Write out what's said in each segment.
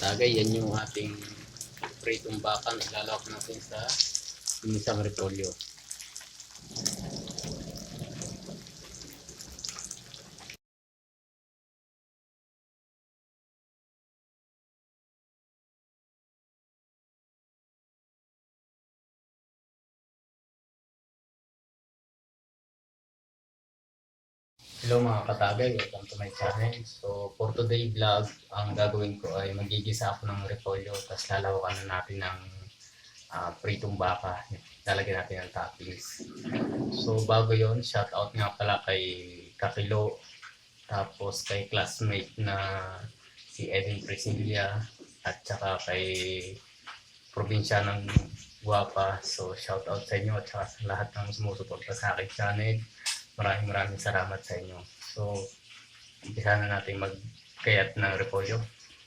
Katagay, yan yung ating pritong baka na ilalawak natin sa Ginisang Repolyo. Hello mga katagay, welcome to my channel. So for today vlog, ang gagawin ko ay magigisa ako ng repolyo, tapos lalawakan na natin ng pritong baka. Lalagyan natin ng toppings. So bago yon, shout out nga pala kay Kakilo, tapos kay classmate na si Edwin Priscilla, at saka kay probinsya ng Guapa. So shout out sa inyo at saka sa lahat ng sumusuporta sa aking channel. Maraming salamat sa inyo. So, umpisa na natin magkayat ng repolyo.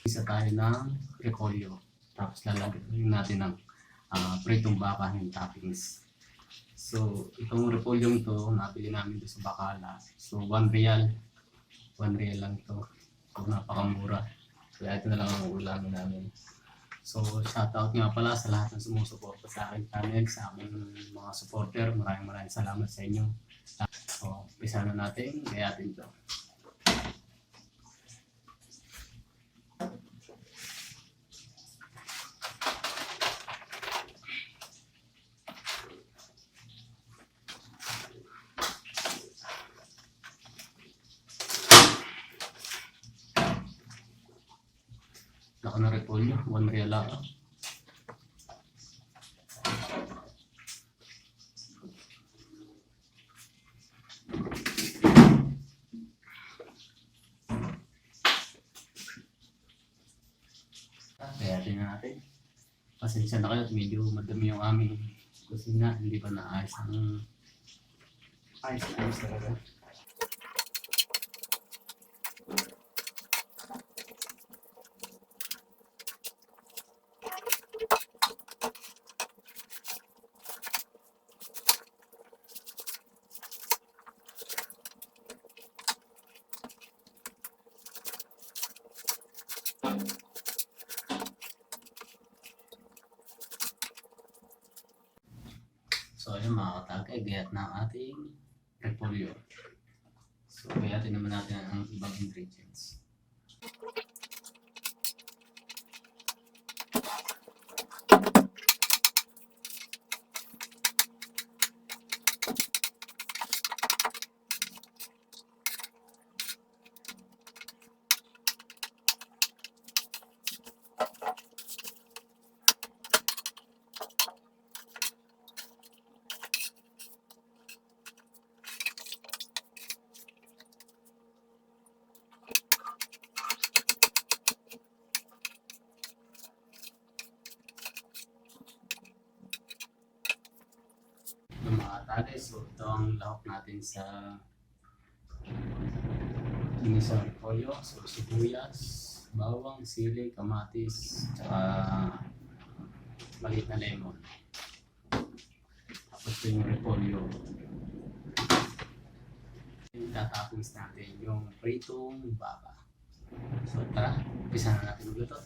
Isa tayo ng repolyo. Tapos lalagyan natin ng pritong baka ng toppings. So, itong repolyong to, nabili namin doon sa Bakala. So, 1 real. 1 real lang ito. So, napakamura. Kaya ito na lang ang ulam namin. So, shoutout nga pala sa lahat ng sumusuporta sa aking channel, sa aking mga supporter. Maraming salamat sa inyo. So, umpisa na natin, gayatin ito. Laka na repolyo, 1 real lang. Gayatin na natin. Pasensya na kayo at medyo madami yung aming kusina. Hindi pa naayos ang ayos talaga. So ayun mga katagay, gayat na ang ating repolyo. So gayatin naman natin ang ibang ingredients. Mga katagay, so ito ang lahok natin sa Ginisang Repolyo. So sibuyas, bawang, sili, kamatis, tsaka maliit na lemon. Tapos ito yung repolyo. Tatapos natin yung pritong baka. So tara, umpisa na natin magluto.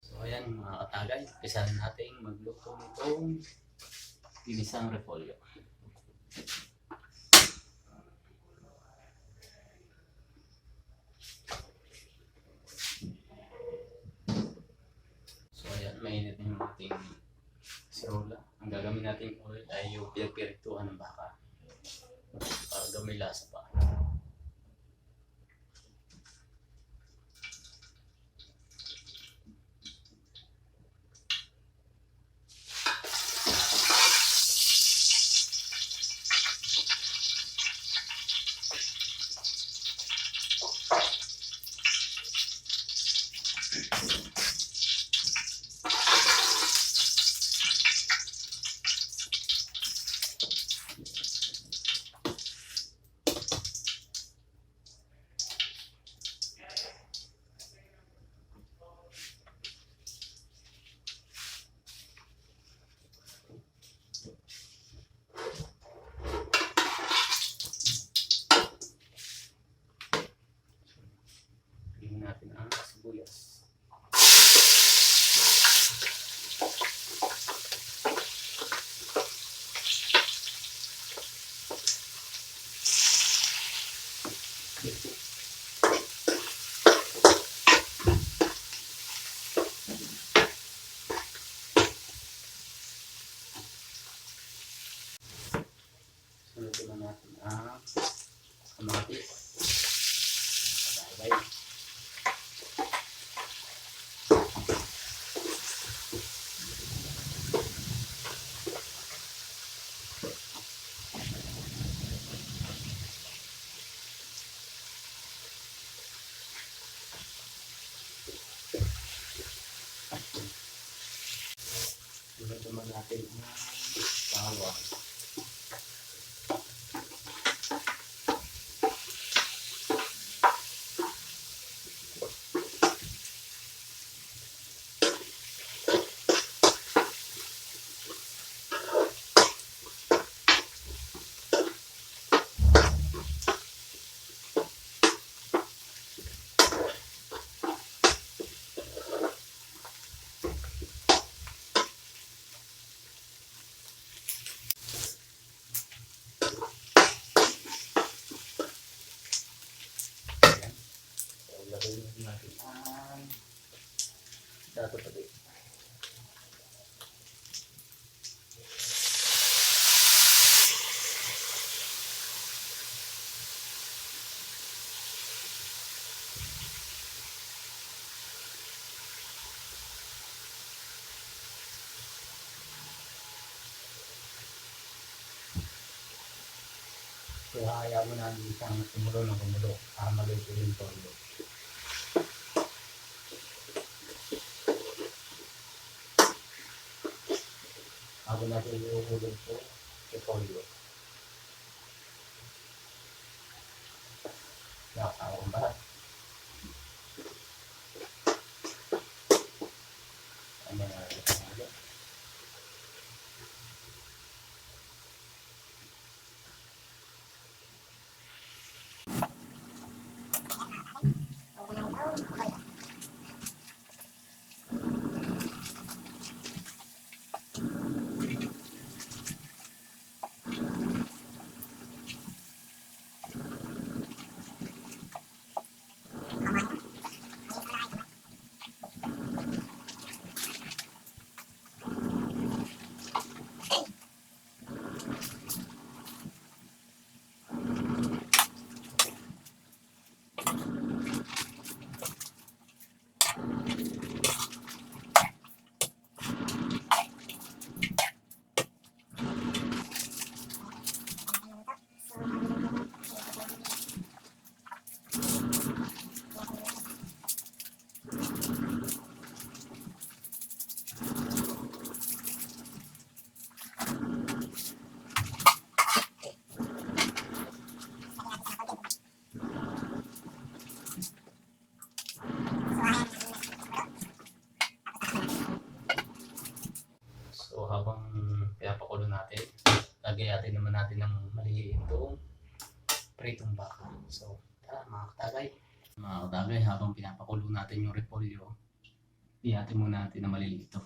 So ayan mga katagay, umpisa na natin magluto nitong ginisang repolyo. So ayan, mainit na yung ating sirola. Ang gagawin natin oil ay yung pinagpirituhan ng baka para gamay lasa pa. natin ang kamatis. Katagay. Sunod naman natin ang bawang. Lagyan natin ang dato pati. So, hayaan mo na isang kumulo ng kumulo para maluto yung toyo. Bago natin iuhulog po yung toyo. Nakakawang ba? Ano na ito nga? So habang pinapakulo natin, lagayatin naman natin ng maliit itong pritong baka. So tara mga katagay. Mga katagay, habang pinapakulo natin yung repolyo, ihatin muna natin na maliliit ito.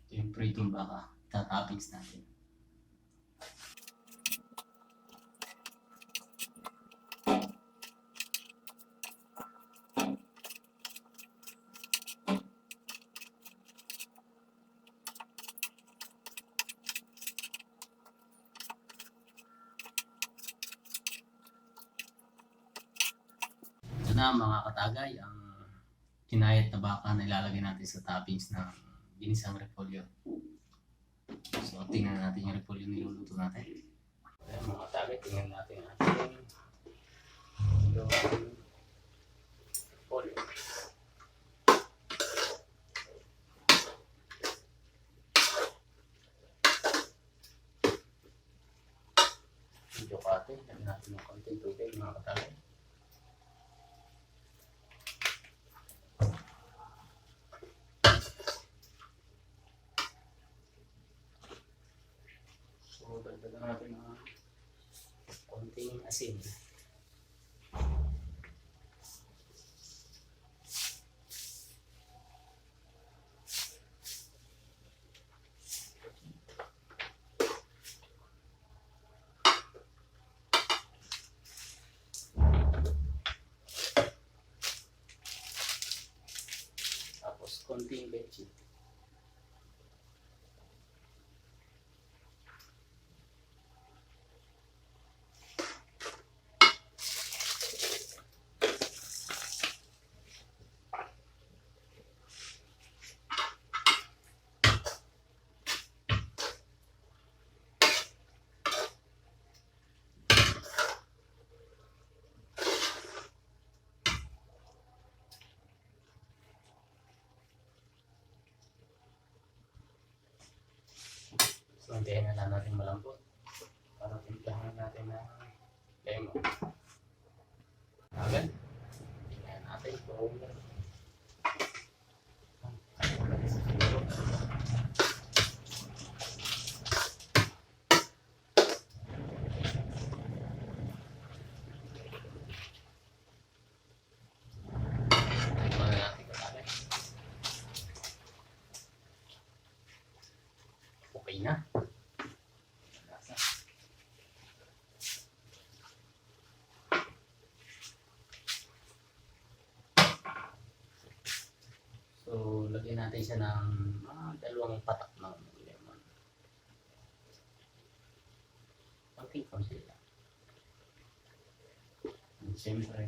Ito yung pritong baka, toppings natin. Ito na mga katagay, ang kinayat na baka na ilalagay natin sa toppings ng ginisang repolyo. So tingnan natin yung repolyo na niluluto natin. Ayan mga katagay, tingnan natin ang ating yung repolyo. Medyo kate, lagyan natin ng konting tubig mga katagay. So, dagdagan natin ng konting asin. Tapos, konting medyo. hintayin na lang natin malambot para timplahan natin ng lemon. Agad. Tingnan natin kung okay na. So, lagyan natin siya ng dalawang patak ng lemon. Konting-konti lang. And siyempre,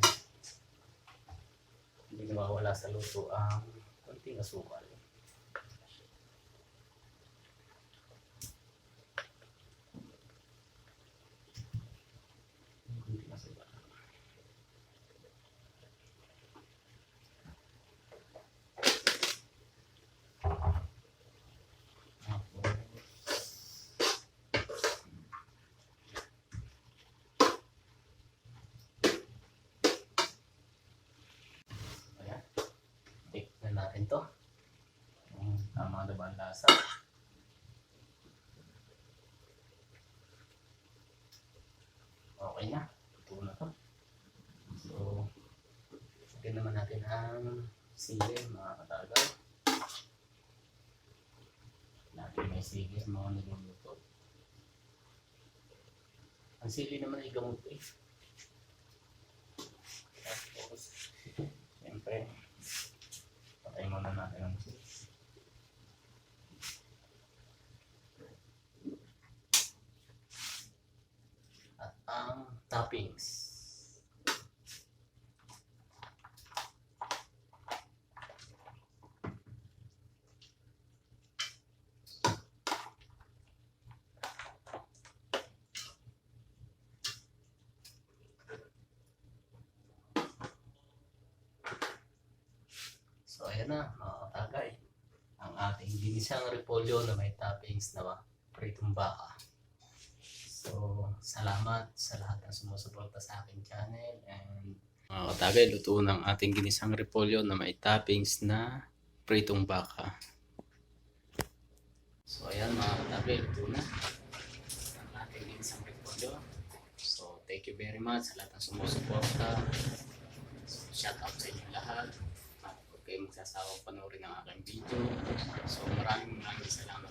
hindi nawawala sa luto ang konting asukal. Konting asukal. Tignan natin to. Tama na ba ang lasa? Okay na. Ito na to. So, tignan naman natin ang sili, mga katagay. Natin may sili sa mga niluluto. Ang sili naman ay gamot eh. Tapos, siyempre, patay muna natin ang cheese. At ang toppings. So ayan na, mga katagay, ang ating ginisang repolyo na may toppings na pritong baka. So salamat sa lahat ng sumusuporta sa aking channel. And mga katagay, luto ng ating ginisang repolyo na may toppings na pritong baka. So ayan mga katagay, luto na ang ating ginisang repolyo. So thank you very much sa lahat ng sumusuporta. So, shout out sa inyo lahat. Kayo magsasawang panoorin ng aking video. So maraming salamat.